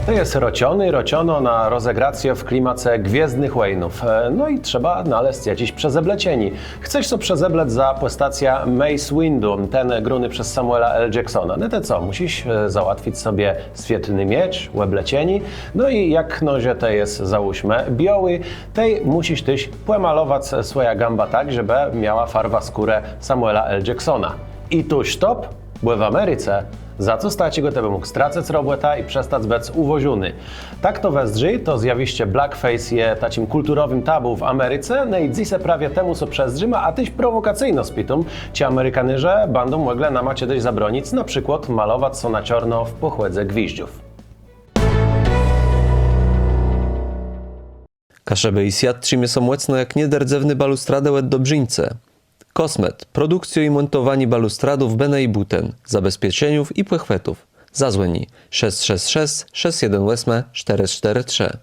To jest rociono na rozegrację w klimacie Gwiezdnych Wojnów. No i trzeba naleźć jakiś przezeblecieni. Chcesz co przezebleć za postacja Mace Windu, ten gruny przez Samuela L. Jacksona. No to co, musisz załatwić sobie świetlny miecz, łeblecieni. No i jak noże to jest, załóżmy, biały, tej musisz tyś pomalować swoja gamba tak, żeby miała farba skórę Samuela L. Jacksona. I tu stop, bo w Ameryce za co stać go tebe mógł stracać robota i przestać być uwoziony. Tak to wezdrzy, to zjawiście blackface je takim kulturowym tabu w Ameryce, no i dzisiaj prawie temu co przezdrzyma, a tyś prowokacyjno spitum, ci Amerykanyże będą mogli nam kiedyś zabronić, na przykład malować co na czarno w pochłedze gwiździów. Kaszeby i świadczymy są mocno jak niederdzewny balustradę łed dobrzyńce. Kosmet, produkcjo i montowanie balustradów bene i buten, zabezpieczeniów i płechwetów. Zadzwoni 666 618 443.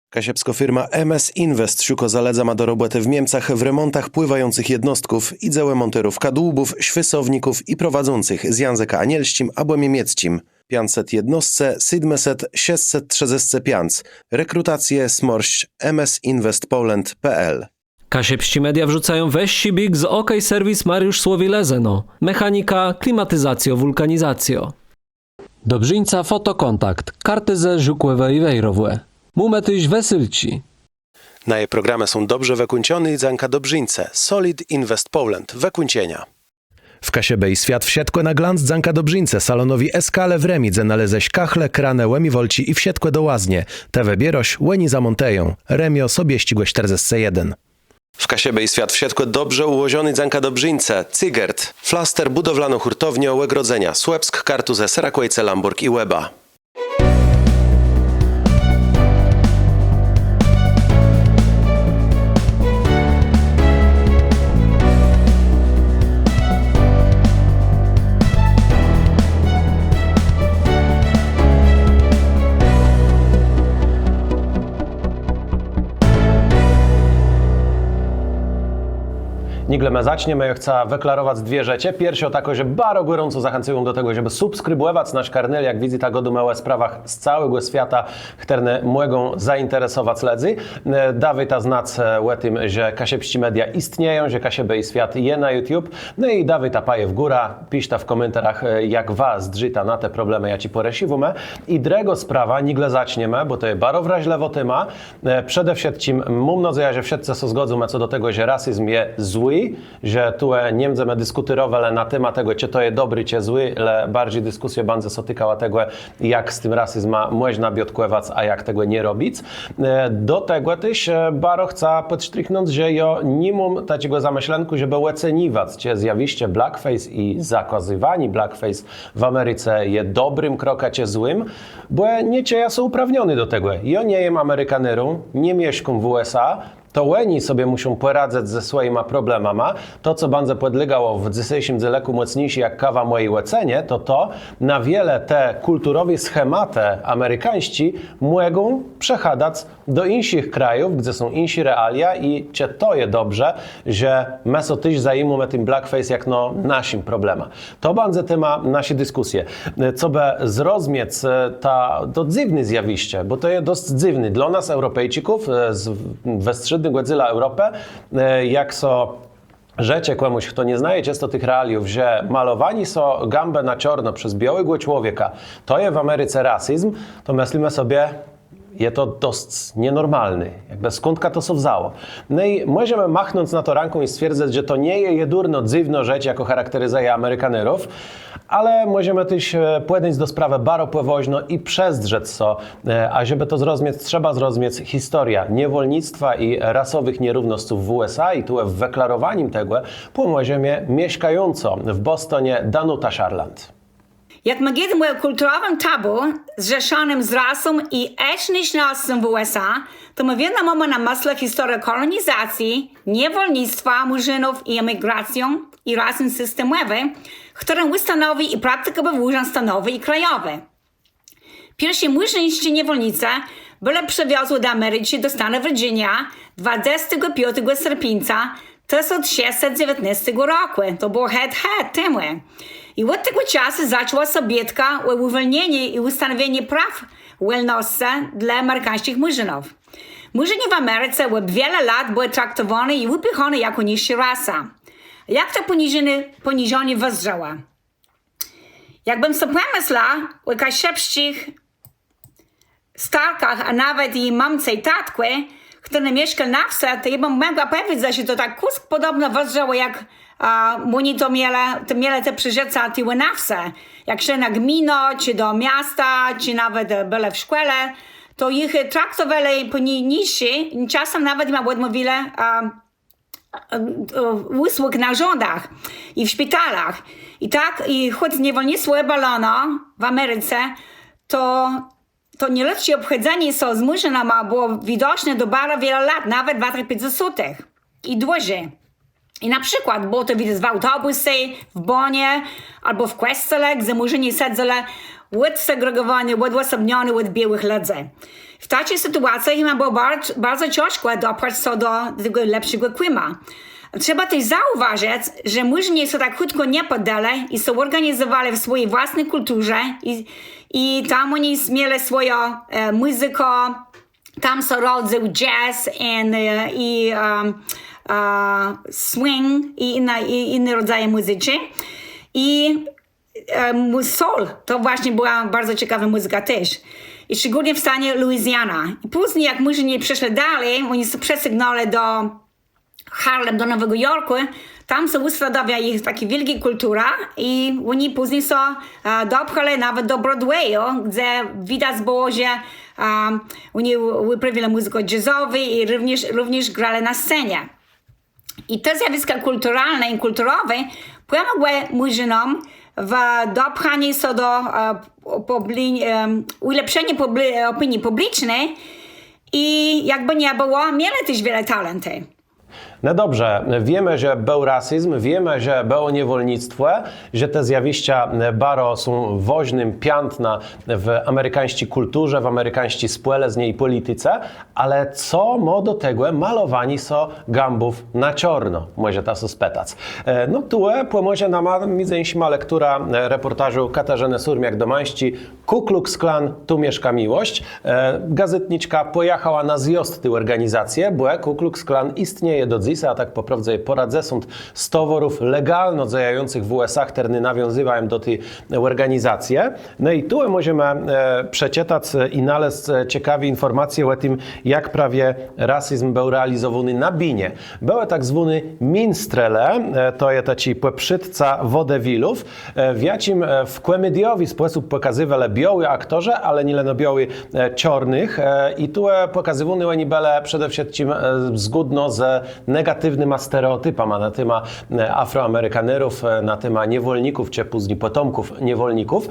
Kasiepsko firma MS Invest szuka zaledza ma do roboty w Niemcach w remontach pływających jednostków i dziełe monterów kadłubów, świesowników i prowadzących z języka anielskim albo niemieckim. 500 jednostce, 700, 635. Rekrutacje smorść msinvestpoland.pl. Kasiepści media wrzucają weź big z OK Serwis Mariusz Słowilezeno. Mechanika, klimatyzacjo, wulkanizacjo. Dobrzyńca fotokontakt, karty ze żukłewe i wejrowłe. Mumetyś wesylci. Na jej programy są dobrze wykończone i zanka dobrzyńce. Solid Invest Poland. Wykończenia. W Kasiebej świat wsiedkłe na glans zanka dobrzyńce salonowi Eskale w Remidze naleześ kachle, kranę, łemi wolci i wsiedkłe do łaznie. Te wybieroś, łeni zamonteją. Remio sobie ścigłe 41. W Kasiebej świat wsiedkłe dobrze ułożony zanka dobrzyńce. Cygert. Flaster budowlano-hurtownią Łegrodzenia. Słupsk, Kartuze, Serakłejce, Lamburg i Łeba. Nigle my zaczniemy, ja chcę wyklarować dwie rzeczy. Pierwsza tako, że bardzo gorąco zachęcają do tego, żeby subskrybować nasz kanał, jak widzi ta godu małe sprawach z całego świata, które mogą zainteresować ledzy. Dawaj ta znać o tym, że Kasiepści media istnieją, że Kasiebej świat je na YouTube. No i dawaj ta paje w góra, pisz ta w komentarzach, jak was drzyta na te problemy, ja ci poresiwume. I drego sprawa, nigle zaczniemy, bo to jest bardzo wraźlewo tema. Przede wszystkim, mam nadzieję, że wszyscy się zgodzą co do tego, że rasizm jest zły, że tu nie będziemy dyskutować na temat tego, czy to jest dobry, czy zły, ale bardziej dyskusja będzie dotykała tego, jak z tym rasizmem można odkływać, a jak tego nie robić. Do tego też bardzo chcę podsztryknąć, że ja nie mam takiego zamyślenku, żeby oceniwać, czy zjawiście blackface i zakazywanie blackface w Ameryce jest dobrym krokiem, czy złym, bo nie ja są uprawniony do tego. Ja nie jestem Amerykanierą, nie mieszkam w USA, to oni sobie muszą poradzać ze swoimi problemami. To, co będzie podlegało w dzisiejszym dzieleku mocniejsi jak kawa mojej ocenie, to na wiele te kulturowe schematy amerykańscy mogą przechadzać do innych krajów, gdzie są inne realia i czy to jest dobrze, że my so tyś zajmujemy tym blackface jak naszym problemem. To będzie temat naszej dyskusji. Co by zrozumieć to dziwne zjawiście, bo to jest dość dziwne dla nas, Europejczyków, wstrzydnych godzilla Europę, jak so rzeczy komuś, kto nie znaje często tych realiów, że malowani są gambę na czarno przez białego człowieka, to jest w Ameryce rasizm, to myślimy sobie, jest to dość nienormalny. Jakby skądka to się wzało. No i możemy machnąć na to ręką i stwierdzać, że to nie jest jedurno dziwna rzecz, jako charakteryzuje Amerykanierów, ale możemy też podejść do sprawy bardzo powoźno i przezdrzeć co. A żeby to zrozumieć, trzeba zrozumieć historię niewolnictwa i rasowych nierówności w USA i tu w wyklarowaniu tego pomoże mi mieszkająco w Bostonie Danuta Szarland. Jak mówimy o kulturowym tabu zrzeszonym z rasą i etnicznością w USA, to mówimy na myśli historię kolonizacji, niewolnictwa murzynów i emigracją i rasizm systemowy, którym ustanowi i praktykował urząd stanowy i krajowy. Pierwsi murzyńscy niewolnicy byli przywiozły do Ameryki do stanu Virginia 25 sierpnia 1619 roku. To było temu. I od tego czasu zaczęła się bitka o uwolnienie i ustanowienie praw wolności dla amerykańskich murzynów. Murzyni w Ameryce od wiele lat były traktowane i wypychane jako niższa rasa. Jak to poniżenie wezrzała? Jakbym sobie pomyślała o kaszepskich starkach, a nawet i mamce i tatkę, które mieszkał na wsi, to ja bym mogła powiedzieć, że to tak kusk podobno wezrzało, jak oni to mieli te przyrzecza tyły na wsi. Jak szli na gminę, czy do miasta, czy nawet byli w szkole, to ich traktowali niżsi, czasem nawet im odmówili usług na rządach i w szpitalach. I tak, i choć niewolnictwo balono w Ameryce, to nieludzkie obchodzenie się z murzynami było widoczne do bardzo wielu lat, nawet w latach 50. i dłużej. I na przykład było to widać w autobusie, w Bonie albo w kościele, gdzie murzyni siedzeli odsegregowani, odosobnioni od białych ludzi. W takiej sytuacji im było bardzo ciężko doprać się do tego lepszego klima. Trzeba też zauważyć, że murzyni się tak krótko nie poddali i się organizowali w swojej własnej kulturze i tam oni mieli swoją muzykę, tam się rodził jazz i swing i inne rodzaje muzyki. I soul to właśnie była bardzo ciekawa muzyka też. I szczególnie w stanie Louisiana. I później jak murzyni przeszli dalej, oni się przesygnali do Harlem, do Nowego Jorku, tam się uświadamia ich taka wielka kultura i oni później się dopchali nawet do Broadwayu, gdzie widać było, że oni wyprawili muzykę jazzową i również grali na scenie. I te zjawiska kulturalne i kulturowe pomogły murzynom w dopchaniu się do ulepszenia opinii publicznej i jakby nie było, mieli też wiele talentu. No dobrze, wiemy, że był rasizm, wiemy, że było niewolnictwo, że te zjawiska baro są woźnym piętna w amerykańskiej kulturze, w amerykańskiej społeczeństwie i polityce, ale co ma do tego malowani są gambów na czarno, może ta spytać. No tu pomoże nam między lektura reportażu Katarzyny Surmiak-Domański Ku Klux Klan, tu mieszka miłość. Gazetniczka pojechała na zjazd tej organizacji, bo Ku Klux Klan istnieje do dziś, a tak poprawdze poradzę sąd z towarów legalno zajających w USA, które nawiązywają do tej organizacji. No i tu możemy przeczytać i znaleźć ciekawe informacje o tym, jak prawie rasizm był realizowany na binie. Były tak zwany minstrele, to jest taki poprzedca wodewilów, w jakim w komediowy sposób pokazywali biały aktorzy, ale nie leno biały czarnych i tu pokazywany oni byli przede wszystkim zgodno z negatywnymi stereotypami na temat afroamerykanerów, na temat niewolników, czy później potomków niewolników.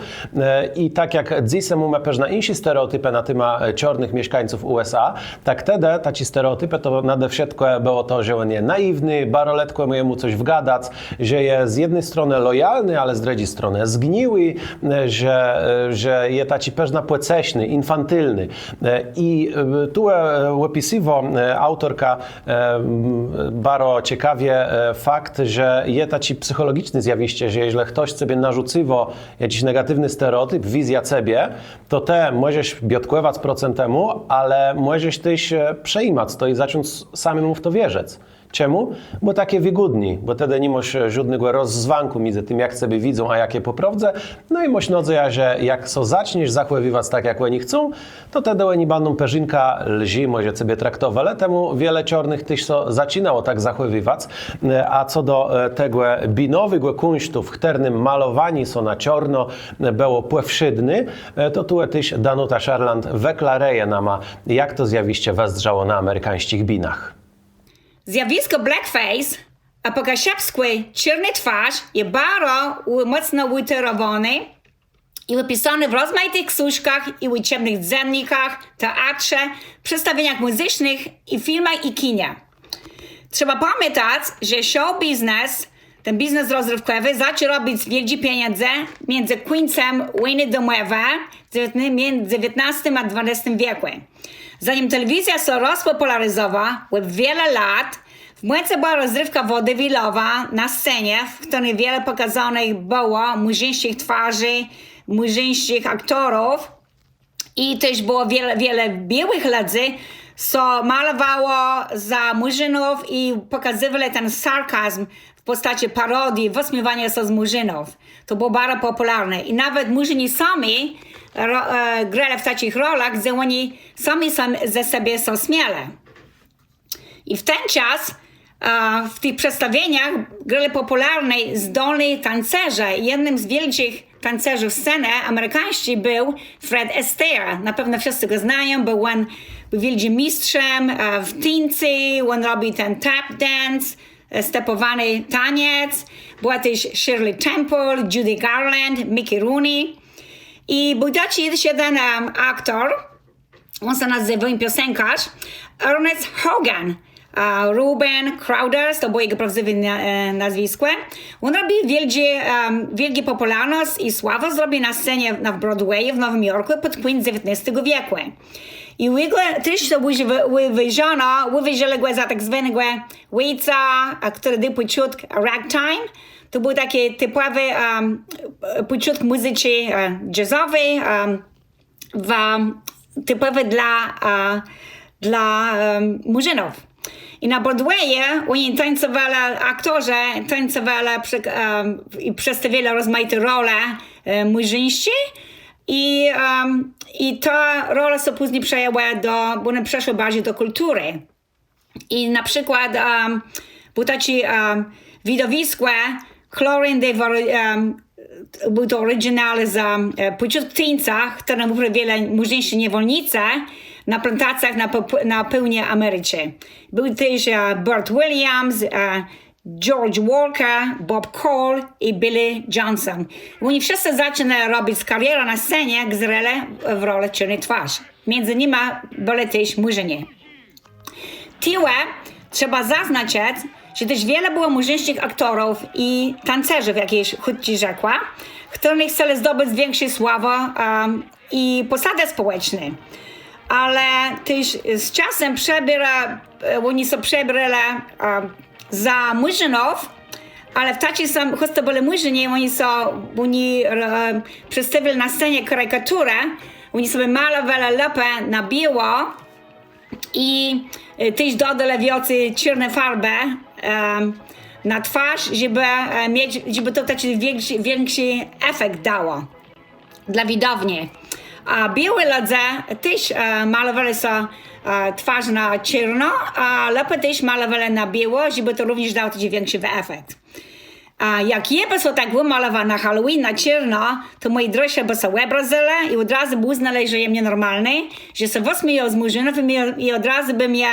I tak jak dziś mamy pewne inne stereotypy na temat czarnych mieszkańców USA, tak wtedy takie stereotypy to nade wszystko było to, że on jest naiwny, baroletko mu coś wgadać, że jest z jednej strony lojalny, ale z drugiej strony zgniły, że jest taki pewna płeceśny, infantylny. I tu opisywa autorka bardzo ciekawie fakt, że jest taki psychologiczny zjawiście, że jeśli ktoś sobie narzuciwo jakiś negatywny stereotyp, wizja ciebie, to te możesz biodkływać procentemu, ale możesz też przejmać to i zacząć samemu w to wierzyć. Czemu? Bo takie wygodni, bo wtedy nie masz żadnego rozzwanku między tym, jak sobie widzą, a jakie poprawdze. No i masz nadzieję, że jak so zaczniesz zachowywać tak, jak oni chcą, to wtedy oni będą perzynka lži, może sobie traktować, ale temu wiele czarnych też so zaczynało tak zachowywać. A co do tego binowego kunsztu, w którym malowani są na czarno, było powszedny, to tu też Danuta Szarland wyklareje nam, jak to zjawiście wezrzało na amerykańskich binach. Zjawisko blackface, a po kaszepsku czarna twarz jest bardzo mocno utyrowane i wypisane w rozmaitych książkach i uczebnych dziennikach, teatrze, przedstawieniach muzycznych i filmach i kinie. Trzeba pamiętać, że show business, ten biznes rozrywkowy, zaczął robić wielkie pieniądze między końcem wojny domowej między XIX a XX wieku. Zanim telewizja się rozpopularyzowała, wiele lat W Młece była rozrywka wodywilowa na scenie, w której wiele pokazanych było murzyńskich twarzy, murzyńskich aktorów i też było wiele białych ludzi, co malowało za murzynów i pokazywali ten sarkazm w postaci parodii, wyśmiewania się z murzynów. To było bardzo popularne i nawet murzyni sami grali w takich rolach, gdzie oni sami ze siebie są śmiali. I w ten czas w tych przedstawieniach grali popularni zdolni tancerze. Jednym z wielkich tancerzy sceny amerykańskich był Fred Astaire. Na pewno wszyscy go znają, był wielkim mistrzem w tańcu, on robi ten tap dance, stepowany taniec. Była też Shirley Temple, Judy Garland, Mickey Rooney. I był też jeden aktor, on się nazywał piosenkarz, Ernest Hogan. Ruben Crowder, to było jego prawdziwe nazwisko. On robił wielkie popularność i sławę zrobił na scenie na Broadwayu w Nowym Jorku pod koniec XIX wieku. I jego też to uważano go za tak zwanego łejca, który dał początek ragtime. To był taki typowy początek muzyki jazzowej, typowy dla murzynów. I na Broadwayu oni tańcowali, aktorzy tańcowali i przedstawili rozmaite role murzyńskie i ta rola się później przejęła bo one przeszły bardziej do kultury. I na przykład było takie widowisko Chlorine był to oryginał za początek tańca, którym uprawili murzyńscy niewolnicy na plantacjach na południu Ameryki. Był też Burt Williams, George Walker, Bob Cole i Billy Johnson. Oni wszyscy zaczynali robić karierę na scenie, grali w roli czarnej twarzy. Między nimi byli też murzyni. Tyle trzeba zaznaczyć, że też wiele było murzyńskich aktorów i tancerzy, jak ci rzekła, którzy chcieli zdobyć większą sławę i posady społeczne. Ale też z czasem oni się przebrali za murzynów, ale w takiej sam, choć to byli murzyni, oni przedstawili na scenie karykaturę, oni sobie malowali lepę na biało i też dodali więcej czarnej farby na twarz, żeby to taki większy efekt dało dla widowni. A białe ludzie też malowali się twarz na czarno, a lepę też malowali na biało, żeby to również dało taki większy efekt. Jak jeby są tak wymalowane na Halloween na czarno, to moi droższe by się wyobrażali i od razu by uznali, że jem nienormalny, że się wyśmieją z murzynów i od razu by mnie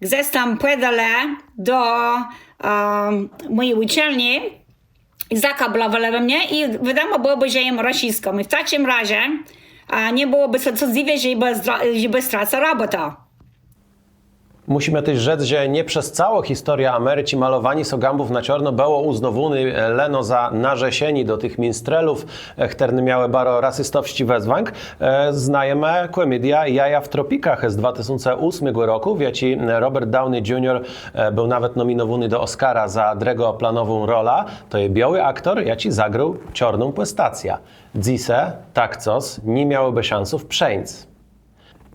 gdzieś tam podali do mojej uczelni i zakablowali mnie i wiadomo byłoby, że jem rasistką. I w takim razie nie byłoby co dziwić, żeby stracał robotę. Musimy też rzec, że nie przez całą historię Ameryki malowani so gambów na czarno było uznowuny leno za narzesieni do tych minstrelów, które miały baro rasystowści wezwań. Znajemy komedia Jaja w tropikach z 2008 roku, wieci Robert Downey Jr. był nawet nominowany do Oscara za drugoplanową rolę. To jest biały aktor, jaci zagrał czarną postację. Dzisiaj tak coś nie miałyby szansów przejść.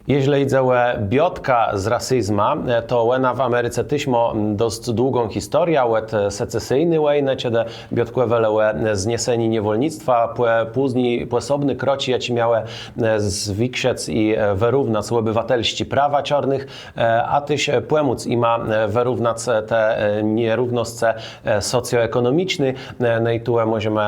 Jeśli idzie o biotka z rasizma, to łena w Ameryce tyśmy dość długą historię, łet secesyjny łejne, kiedy biotkłewele zniesieni niewolnictwa, później posobny kroci, jaci miały zwiksiec i wyrównać obywatelści prawa czarnych, a tyś pomóc ima wyrównać te nierówności socjoekonomiczne. No i tu możemy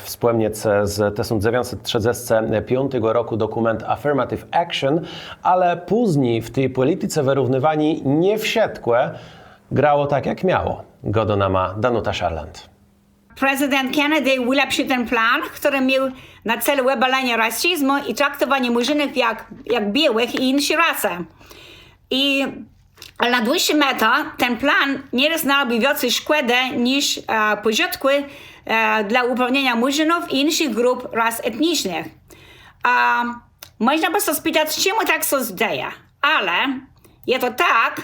wspomnieć z 1935 roku dokument Affirmative Action, ale później w tej polityce wyrównywani nie wsiedkłe grało tak jak miało. Godo ma Danuta Szarland. Prezydent Kennedy ulepszył ten plan, który miał na celu obalenie rasizmu i traktowanie murzynów jak białych i innych rasy. Ale na dłuższą metę ten plan nieraz narobił więcej szkody niż pożytku dla uprawnienia murzynów i innych grup ras etnicznych. Można by się spytać, czemu tak się dzieje, ale jest to tak,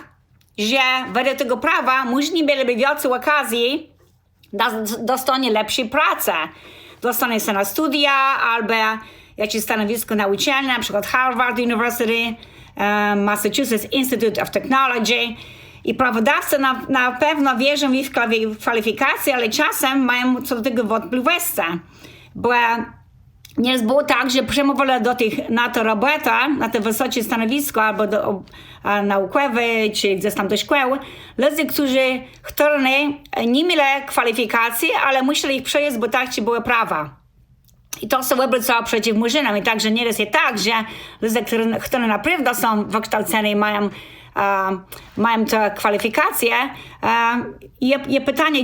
że według tego prawa mężczyźni mieliby więcej okazji dostanie lepszej pracy. Dostanie się na studia albo jakieś stanowisko na uczelni, na przykład Harvard University, Massachusetts Institute of Technology. I prawodawcy na pewno wierzą w ich kwalifikacje, ale czasem mają co do tego wątpliwości. Bo nie było tak, że przemowili na to robotę, na te wysokie stanowisko albo naukowe, czy gdzieś tam do szkoły, ludzie, którzy nie mieli kwalifikacji, ale musieli ich przejść, bo tak były prawa. I to się wybrycało przeciw murzynom. I także nie jest tak, że ludzie, którzy naprawdę są wykształceni, mają te kwalifikacje. I pytanie,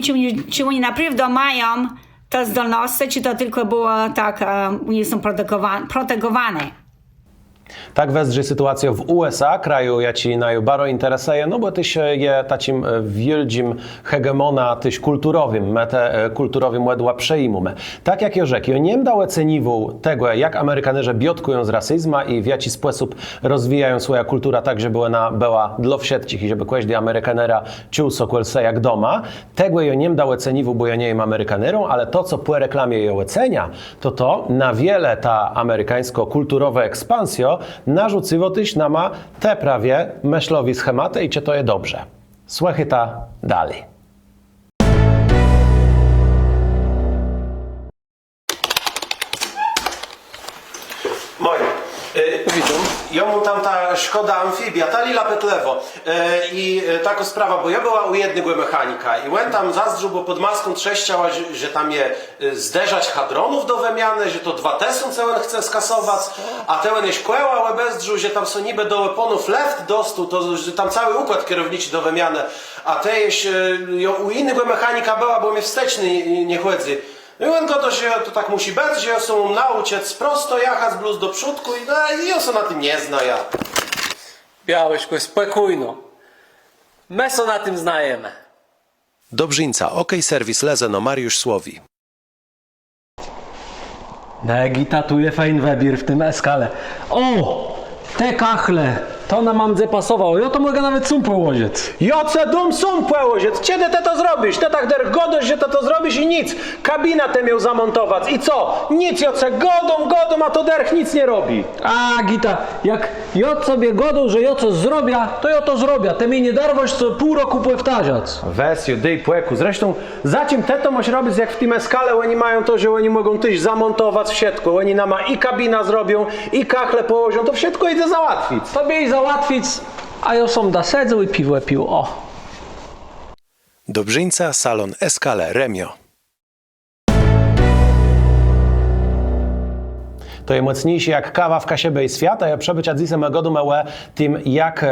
czy oni naprawdę mają te zdolności, czy to tylko było tak, oni są protegowane. Tak wezdzie sytuacja w USA, kraju jaci naju baro interesuje, no bo tyś je tacim wielkim hegemona, tyś kulturowym, mete kulturowym łedła przejmumy. Tak jak ja rzekł, ja nie dałem ceniwu tego, jak Amerykanyże biotkują z rasyzma i w jaki sposób rozwijają swoja kultura tak, żeby była dla wszystkich i żeby kiedyś Amerykanera czuł se jak doma. Tego ja nie dałem ceniwu, bo ja nie jestem Amerykanerą, ale to, co po reklamie ja ocenia, to na wiele ta amerykańsko-kulturowa ekspansja narzuciło tyś nama te prawie myślowi schematy i czy to je dobrze. Słuchaj ta dalej. Moje. Witam. Ja mam tam ta Szkoda Amfibia, ta lila petlewo. I taka sprawa, bo ja była u jednego mechanika i on tam zazdrzył, bo pod maską trzeszczała, że tam je zderzać hadronów do wymiany, że to 2T są całe chce skasować, a ten jest kłęła, ale bezdrzył, że tam są niby do weaponów left dostał, to że tam cały układ kierowniczy do wymiany, a te jest u innego mechanika była, bo mnie wsteczny nie chodzi. I on go to, że to tak musi być, że są nauczyć prosto jechać blues do przódku i on się na tym nie zna. Ja. Białeczko, spokojno. My się na tym znajemy. Dobrzyńca, OK Serwis Lezeno, Mariusz Słowi. Negi tu je fajny wybór w tym eskale. O! Te kachle! To na mamdze pasowało. Ja to mogę nawet sum położyć. Joce dum sum położyć. Kiedy ty to zrobisz? Ty tak der godość, że ty to zrobisz i nic. Kabina te miał zamontować. I co? Nic, Joce, godą, a to derch nic nie robi. A, Gita, jak ja sobie godą, że ja coś zrobię, to ja to zrobię. Ty mi nie darwoś co pół roku powtarzać. Wesio, dej płeku. Zresztą, za czym te to możesz robić, jak w tym eskale oni mają to, że oni mogą tyś zamontować wszystko. Oni nama i kabina zrobią, i kachle położą. To wszystko idzie załatwić. Tobie i załatwić, a ja sam da sedzą i piwo pił. O. Dobrzyńca, salon Eskale, Remio. To jest mocniejsze jak kawa w kasiebej świata. Ja przebyćadzisem godu małe tym, jak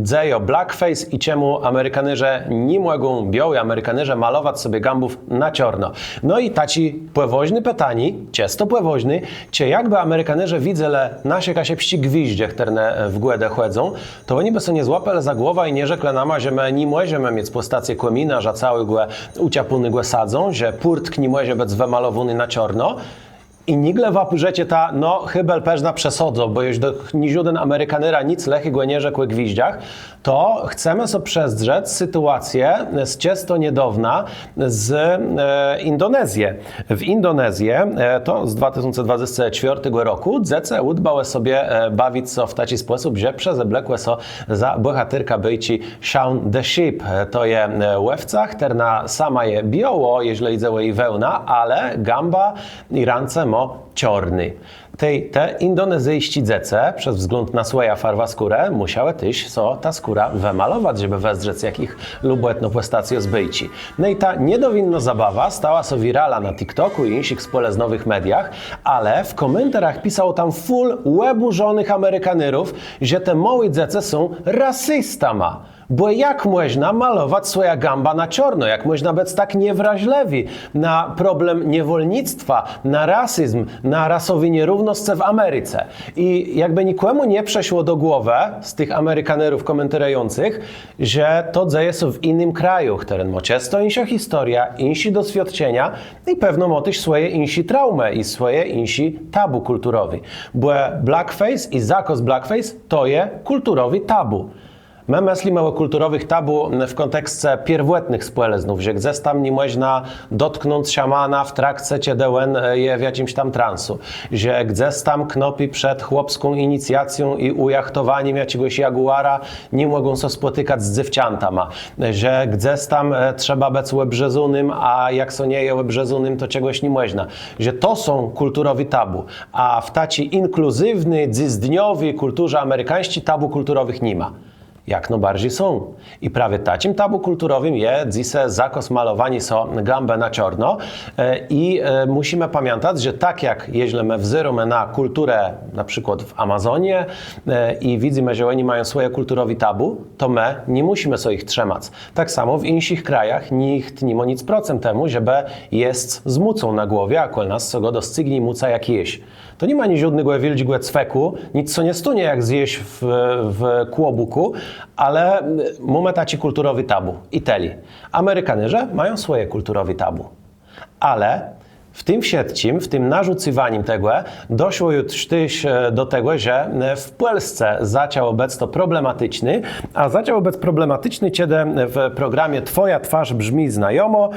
dzejo blackface i czemu Amerykanyże nie mogą biały Amerykanyże malować sobie gambów na czarno. No i taci pływoźny pytani, często pływoźny, czy jakby Amerykanyże widzele nasze kasiepści gwiździe, które w głodę chłedzą, to oni by sobie nie złapali za głowę i nie rzekle nama, że my nie możemy mieć po stacji kłemina, że cały głę uciapuny głę sadzą, że purtk nie może być wymalowany na czarno. I nigle waprzecie ta, no, chybel peżna przesodzą, bo już do niżuden Amerykanera nic lechy go nie rzekły gwiździach, to chcemy sobie przezdrzeć sytuację z często niedawna z Indonezji. W Indonezji, to z 2024 roku, dzece udbały sobie bawić się w taki sposób, że przezeblekły się za bohaterka byci Shaun the Sheep. To je łewca, która sama je biało, jeżeli idzie jej wełna, ale gamba i rance mo czarny. Te indonezyjści dzece, przez wzgląd na swoją farwa skórę, musiały tyś ta skóra wymalować, żeby wezrzec jakich lubetno postacjo zbyjci. No i ta niedowinna zabawa stała się wirala na TikToku i innych społecznowych mediach, ale w komentarzach pisało tam full łeburzonych Amerykanyrów, że te małe dzece są rasystama. Bo jak można malować swoja gamba na czarno? Jak można być tak niewrażliwi na problem niewolnictwa, na rasyzm, na rasowe nierówności w Ameryce? I jakby nikomu nie przeszło do głowy z tych Amerykanerów komentujących, że to dzieje się w innym kraju, który ma często inna historia, insi doświadczenia i pewno ma też swoje insi traumy i swoje insi tabu kulturowy. Bo blackface i zakaz blackface to jest kulturowy tabu. My myślimy o kulturowych tabu w kontekście pierwotnych spółek znów, że gdzieś tam nie można dotknąć szamana w trakcie, kiedy on je w jakimś tam transu, że gdzieś tam knopi przed chłopską inicjacją i ujachtowaniem jakiegoś jaguara nie mogą się spotykać z dziewczętama, że gdzieś tam trzeba być łebrzezunym, a jak są nie je łebrzezunym, to czegoś nie można. Że to są kulturowi tabu, a w taci inkluzywny, dzizdniowy kulturze amerykańskiej tabu kulturowych nie ma. Jak no bardziej są. I prawie tacim tabu kulturowym jest dzisiaj zakaz malowani są gambę na czarno i musimy pamiętać, że tak jak jeśli my wzyramy na kulturę na przykład w Amazonie i widzimy, że oni mają swoje kulturowe tabu, to my nie musimy sobie ich trzymać. Tak samo w innych krajach nikt nie ma nic procent temu, żeby jest z mucą na głowie, a kol nas co go dostygnie muca jak jeść. To nie ma ni żadnego wielkiego cweku, nic co nie stunie jak zjeść w kłobuku, ale mamy taci kulturowy tabu. I teli. Amerykanie mają swoje kulturowe tabu. Ale w tym siedcim, w tym narzucywaniu tego doszło już też do tego, że w Polsce zaczął być to problematyczny, a zaczął być problematyczny, kiedy w programie Twoja twarz brzmi znajomo,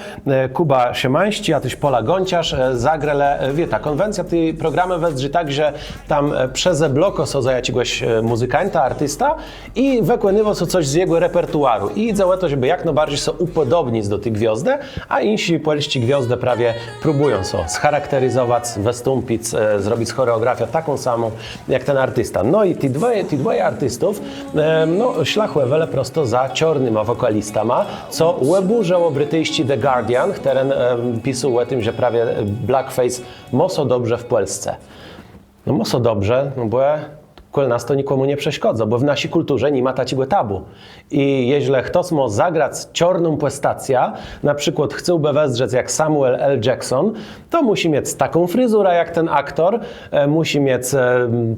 Kuba Szymański, a też Pola Gonciarz zagrele, ta konwencja tej programy wedrzy tak, że tam przez bloko są za jakiegoś muzykanta, artysta i wykonywał so coś z jego repertuaru i działo to, żeby jak najbardziej się upodobnić do tych gwiazdy, a inni polscy gwiazdy prawie próbują scharakteryzować, wystąpić, zrobić choreografię taką samą jak ten artysta. No i ci dwoje artystów szlachły wiele prosto za czarnym wokalistama, co łeburzało brytyjski The Guardian, który pisał o tym, że prawie blackface moso dobrze w Polsce. No moso dobrze, no bo nas to nikomu nie przeszkodza, bo w naszej kulturze nie ma takiego tabu. I jeśli ktoś ma zagrać czarną postację, na przykład chciałby wezrzeć jak Samuel L. Jackson, to musi mieć taką fryzurę jak ten aktor, musi mieć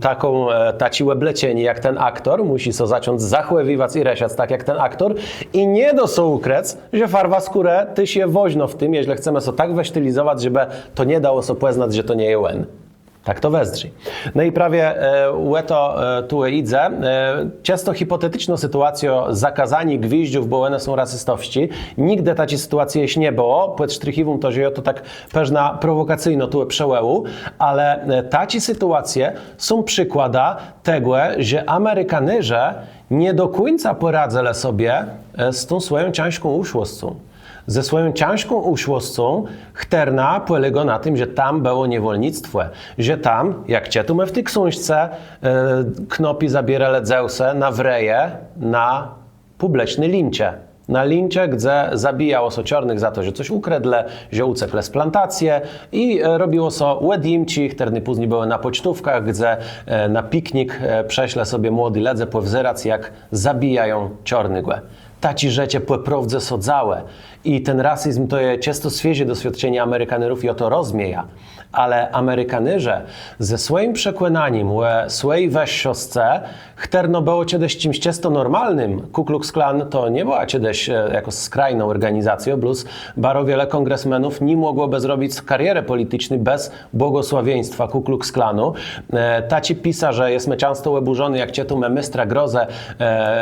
taką taciłe blecienie jak ten aktor, musi so zacząć zachływać i resiać tak jak ten aktor i nie do so ukrec, że farba skórę tyś je woźno w tym, jeśli chcemy so tak wystylizować, żeby to nie dało so poznać, że to nie je łen. Tak to wezdrzy. No i prawie to tu idzie. Często hipotetyczną sytuacją zakazani gwieździów, bo one są rasystowści. Nigdy takiej sytuacji jeszcze nie było. Pod sztrychiwum to, że to tak pewna prowokacyjno tu przełęł, ale tacie sytuacje są przykłada tego, że Amerykanyże nie do końca poradzą sobie z tą swoją ciężką uszłością. Ze swoją ciężką uszłością chterna polega na tym, że tam było niewolnictwo, że tam, jak czytamy w tej książce, knopi zabierali Zeusę na wreje, na publiczny lincie. Na lincie, gdzie zabijało się czarnych za to, że coś ukradle, że ucekle z plantacje i robiło się łedimci, które później były na pocztówkach, gdzie na piknik prześle sobie młody ledze powzerać, jak zabijają czarnygłe. Taci rzeczy poprawdze są całe. I ten rasizm to jest często świeże doświadczenie Amerykanów i o to rozmieja. Ale Amerykanyże ze swoim przekonaniem o swojej wyższości chterno było kiedyś czymś często normalnym. Ku Klux Klan to nie była kiedyś jako skrajną organizacją, plus bardzo wiele kongresmenów nie mogłoby zrobić kariery politycznej bez błogosławieństwa Ku Klux Klanu. Taci pisarze jesteśmy często oburzeni, jak czytamy Mystra Grozę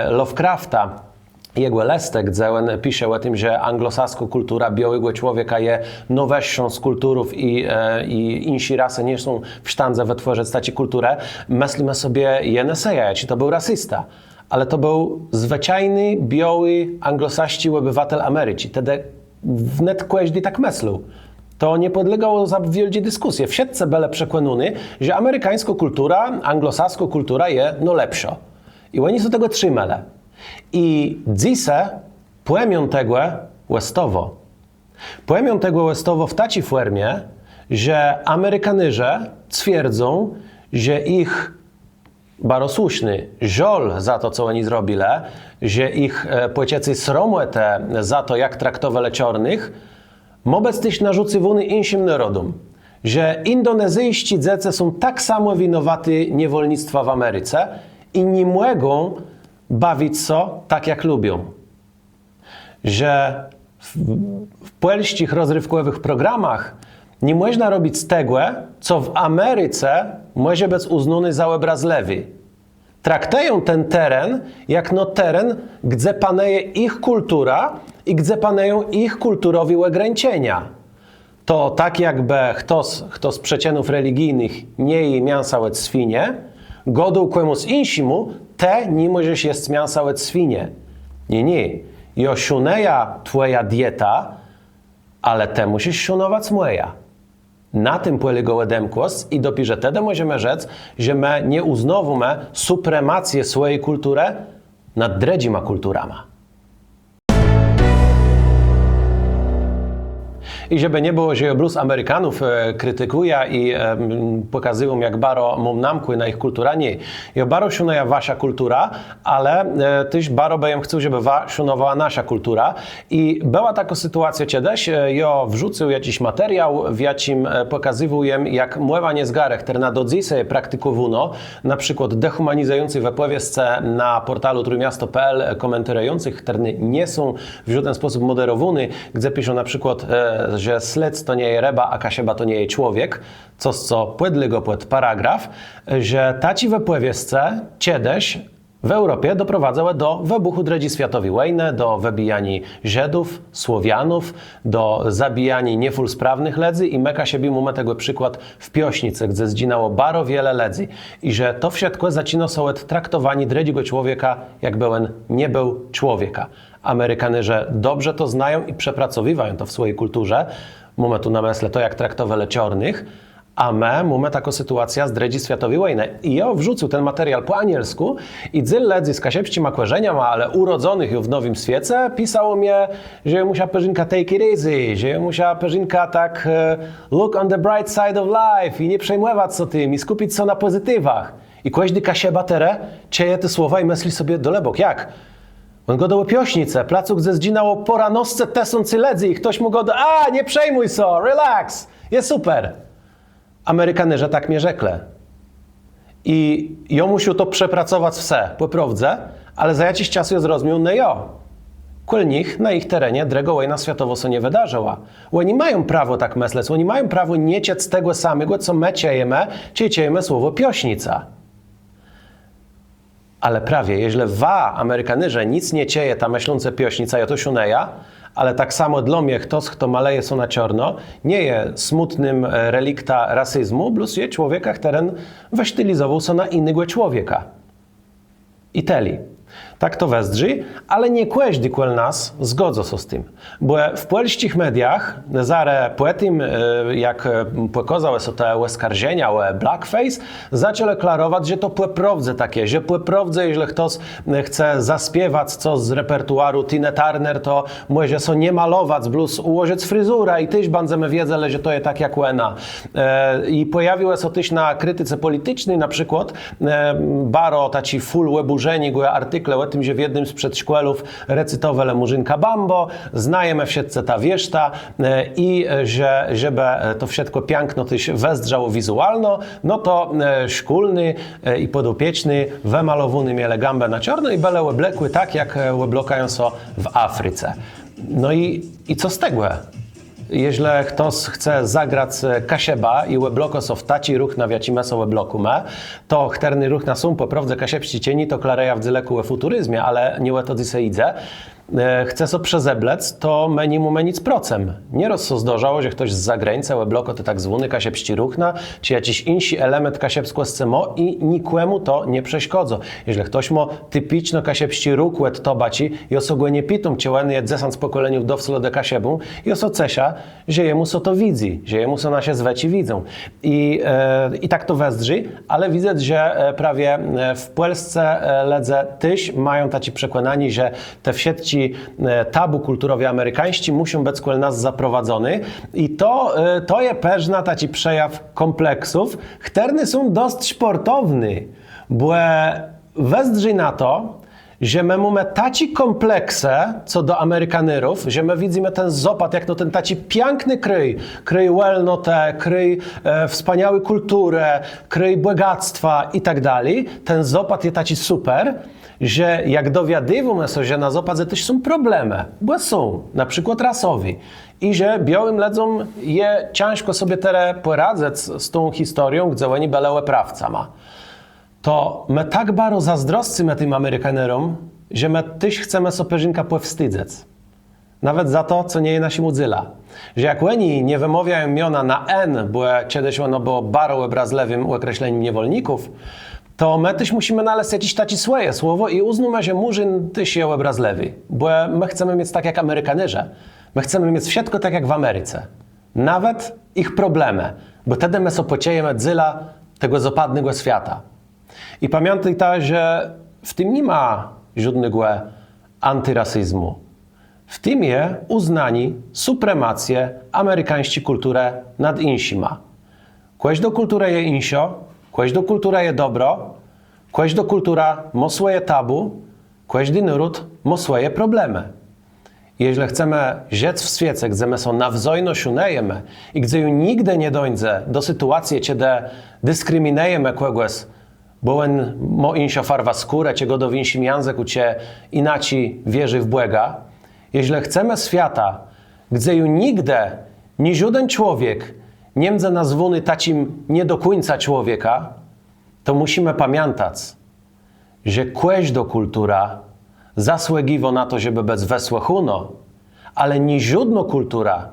Lovecrafta, jego lestek, gdzie on pisze o tym, że anglosaska kultura białego człowieka jest noweszą z kulturów i insi rasy nie są w stanie wytworzyć taką kulturę. Myślimy sobie, Jeneseja, czy to był rasysta, ale to był zwyczajny, biały, anglosaski obywatel Ameryki. Wtedy wnet każdy tak myślał. To nie podlegało za wielkie dyskusje. W siatce byli przekonani, że amerykańska kultura, anglosaska kultura jest lepsza. I oni się tego trzymali. I dzisiaj płemią tego westowo. Płemią tego westowo w takiej formie, że Amerykanyże twierdzą, że ich bardzo słuszny żal za to, co oni zrobili, że ich płeciecy sromłete za to, jak traktowali czarnych, wobec tych narzucywany innym narodom. Że indonezyjscy dzieci są tak samo winowaty niewolnictwa w Ameryce i nie mogą bawić się tak, jak lubią. Że w polskich rozrywkowych programach nie można robić tego, co w Ameryce może być uznane za obrazlewy. traktują ten teren jak no teren, gdzie paneje ich kultura i gdzie paneją ich kulturowi ograniczenia. To tak jakby kto z przecienów religijnych nie je mięsa od świnie, godu komuś insimu, te nie możesz jeść mięsa od świnie. Nie. Jo szuneja twoja dieta, ale te musisz szunować moja. Na tym polega demkos i dopiero wtedy możemy rzec, że my nie uznowujemy supremację swojej kultury nad dredzima kulturama. I żeby nie było, że obluz Amerykanów krytykuje i pokazują, jak baro mum namkły na ich kultura, nie. Jo baro szunoja wasza kultura, ale też baro bejem chcą, żeby szunowała nasza kultura. I była taka sytuacja kiedyś, jo wrzucił jakiś materiał, w jakim pokazywuję, jak mływa niezgarek, które na do dzisiaj praktykowuno, na przykład dehumanizujący we pływiesce na portalu trójmiasto.pl komentujących, które nie są w żaden sposób moderowany, gdzie piszą na przykład, że slec to nie jest ryba, a kasieba to nie jest człowiek, co płydly go płyd paragraf, że taci we pływiesce kiedyś w Europie doprowadzały do wybuchu III światowej wojny, do wybijania Żydów, Słowianów, do zabijania niefulsprawnych ledzy i my kasiebie mamy tego przykład w Piośnicy, gdzie zdzinało baro wiele ledzy i że to wszystko zacino są traktowani drugiego człowieka, jakby on nie był człowieka. Amerykanie, że dobrze to znają i przepracowywają to w swojej kulturze. Mamy tu na myśli to, jak traktowali czarnych, a my mamy taką sytuację z III światowej wojny. I ja wrzucił ten materiał po anielsku i dzyl ledzy z kasiepści makłerzenia ma, ale urodzonych już w Nowym Świecie, pisało mnie, że musiała perzynka take it easy, że musiała perzynka tak look on the bright side of life i nie przejmować co tym i skupić się na pozytywach. I każdy kasieba tere cieje te słowa i myśli sobie dolebok, jak? On go do Piośnice, placu, gdzie zdzinało pora nosce tesący ledzy i ktoś mu go do... A, nie przejmuj so, relax, jest super. Amerykanie, że tak mnie rzekle. I ja musiał to przepracować wse, po prawdzie, ale za jakiś czas jest zrozumiał, no jo. Kul nich na ich terenie drego wojna światowa się nie wydarzyła. Oni mają prawo tak myśleć, oni mają prawo nie ciec tego samego, co my ciejemy słowo Piośnica. Ale prawie, jeśli Amerykanyże nic nie cieje ta myślące Piośnica, ja to szuneja, ale tak samo dla mnie kto maleje są na czarno, nie jest smutnym relikta rasyzmu, plus je człowieka, który wystylizował się na innego człowieka. I teli. Tak to wezdrzy, ale nie każdy nas zgodza się z tym. Bo w polskich mediach, zare po tym, jak pokazały się te oskarżenia o blackface, zaczęli klarować, że to płeprawdze takie, że płeprawdze, jeśli ktoś chce zaśpiewać coś z repertuaru Tina Turner, to może się nie malować, plus ułożyć fryzura i też będziemy wiedzieli, że to jest tak jak ona. I pojawiło się też na krytyce politycznej, na przykład baro taci full weburzeni go artykle o tym, że w jednym z przedszkolów recytowała Murzynka Bambo, znajemy wszystko ta wieszta i że żeby to wszystko piękno też wezdrzało wizualno, no to szkolny i podopieczny wymalowany mieli gambę na czarno i bele oblekły tak, jak oblokają się w Afryce. No i co z tego? Jeśli ktoś chce zagrać kasieba i webloko są w taci ruch na wiacime są webloku me, to chterny ruch na sum poprawdze kasiepści cieni to klareja w dzyleku we futuryzmie, ale nie to dzisiaj idzie. Chce so przezeblec, to meni mu nic procem. Nieraz so zdarzało, że ktoś z zagrańca webloko to tak zwany kasiepści ruchna, czy jakiś inny element kasiepsko scemo i nikomu to nie przeszkodza. Jeżeli ktoś ma typiczno kasiepści ruchłet to baci i osogo nie pitum cieleny jest zesant z pokoleniów dowslo de kasiebu i oso cesia, że jemu so to widzi, że jemu so nasze zweci widzą. I tak to wezdrzy, ale widzę, że prawie w Polsce ledze tyś mają taci przekonani, że te wszystkie tabu kulturowi amerykańscy muszą być kol nas zaprowadzony i to jest pewna taki przejaw kompleksów, które są dość sportowny, bo wezdrzy na to, że my mamy taci komplekse co do Amerykanyrów, że my widzimy ten zopat, jak to ten taci piękny kryj welnotę, kryj wspaniałą kulturę, kryj bogactwa i tak dalej. Ten zopat jest taci super, że jak dowiadywamy się, że na zopadze też są problemy, bo są, na przykład rasowi, i że białym ledzom ciężko sobie teraz poradzać z tą historią, gdzie oni belałe prawca ma. to my tak bardzo zazdroscymy tym Amerykanerom, że my tyś chcemy so perzynka powstydzec. Nawet za to, co nie je nasi mudzyla. Że jak oni nie wymawiają imiona na N, bo kiedyś ono było bardzo obrazlewym określeniem niewolników, to my też musimy znaleźć jakieś takie swoje słowo i uznamy, że murzyn też je obrazlewy. Bo my chcemy mieć tak jak Amerykanerze. My chcemy mieć wszystko tak jak w Ameryce. Nawet ich problemy. Bo wtedy my so pociejemy dzyla tego zapadnego świata. I pamiętaj ta, że w tym nie ma żadnego antyrasizmu. W tym je uznani supremację amerykańscy kulturę nad insima. Kłeś do kultury je insio, kłeś do kultury je dobro, kłeś do kultura ma swoje tabu, kłeś do naród ma swoje problemy. Jeśli chcemy żyć w świecie, gdzie my są nawzajemno szunejemy i gdzie już nigdy nie dojdzie do sytuacji, kiedy dyskryminujemy kogoś, bo on ma insio farwa skórę, czego do winsim języku cię inaczej wierzy w Błega. Jeśli chcemy świata, gdzie już nigdy ni żaden człowiek nie będzie nazwany tacim nie do końca człowieka, to musimy pamiętać, że kłeś do kultura zasługiwa na to, żeby być wesłuchano, ale ni żadna kultura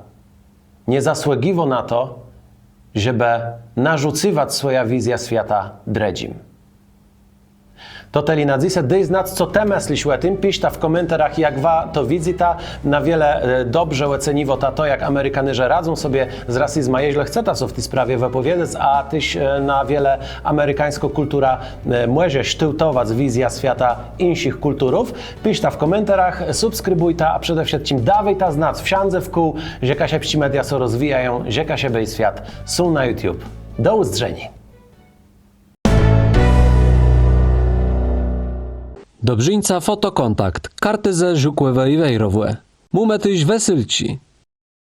nie zasługiwa na to, żeby narzucywać swoja wizja świata dredzim. To teli na dzisiaj, dej znać, co te myślisz o tym, piszta w komentarzach, jak wa to widzita, na wiele dobrze oceniwo to, jak Amerykanerze radzą sobie z rasizmem, jeśli chce ta co w tej sprawie wypowiedzieć, a tyś na wiele amerykańsko kultura może sztyłtować wizja świata innych kulturów, piszta w komentarzach, subskrybuj ta, a przede wszystkim dawaj ta znać wsiądze w kół, że Kasiepści media są rozwijają, że Kasiebej świat są na YouTube. Do uzdrzeni. Dobrzyńca fotokontakt, karty ze żukłewe i wejrowłe. Mume tyś wesylci.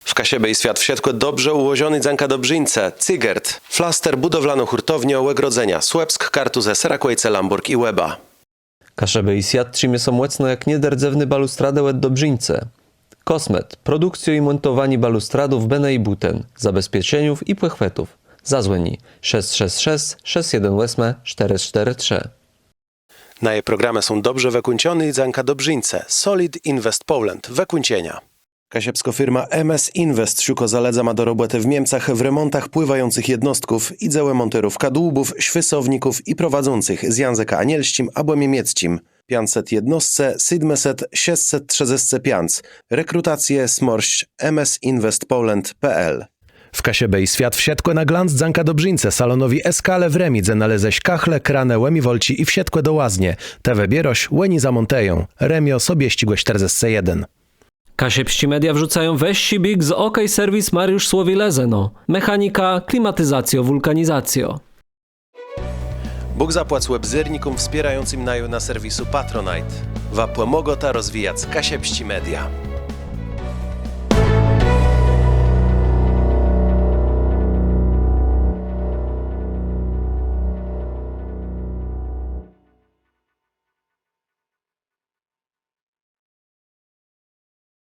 W Kasiebej świat wsiadł dobrze ułożony Zanka Dobrzyńce, Cygert, Flaster budowlano-hurtownia Łegrodzenia, Słupsk, Kartuzę, Serakłejce, Lamburg i Łeba. Kaszeby i świat trzymie są mocno jak niederdzewny balustradę łed Dobrzyńce. Kosmet, produkcja i montowanie balustradów Bene i Buten, zabezpieczeniów i płechwetów. Zadzwoni 666 618 443. Na jej programy są dobrze wykończone i Zanka Dobrzyńce, Solid Invest Poland, wykończenia. Kasiepsko firma MS Invest szuka zaledza ma do roboty w Niemcach w remontach pływających jednostków i dziełe monterów kadłubów, szwysowników i prowadzących z języka anielskim albo niemieckim. 500 jednostce, 700, 635. Rekrutacje smorść msinvestpoland.pl. W Kasiebej świat wsiedkłe na glans Zanka Dobrzyńce, salonowi Eskale w Remidze naleześ kachle, kranę, łemi wolci i wsiedkłe do łaznie. Te wybieroś, łeni zamonteją. Remio sobie ścigłe 41. Kasiepści media wrzucają weź big z OK Serwis Mariusz Słowilezeno. Mechanika, klimatyzacjo, wulkanizacjo. Bóg zapłać webzyrnikom wspierającym naju na serwisu Patronite. Wapłe mogota rozwijać Kasiepści media.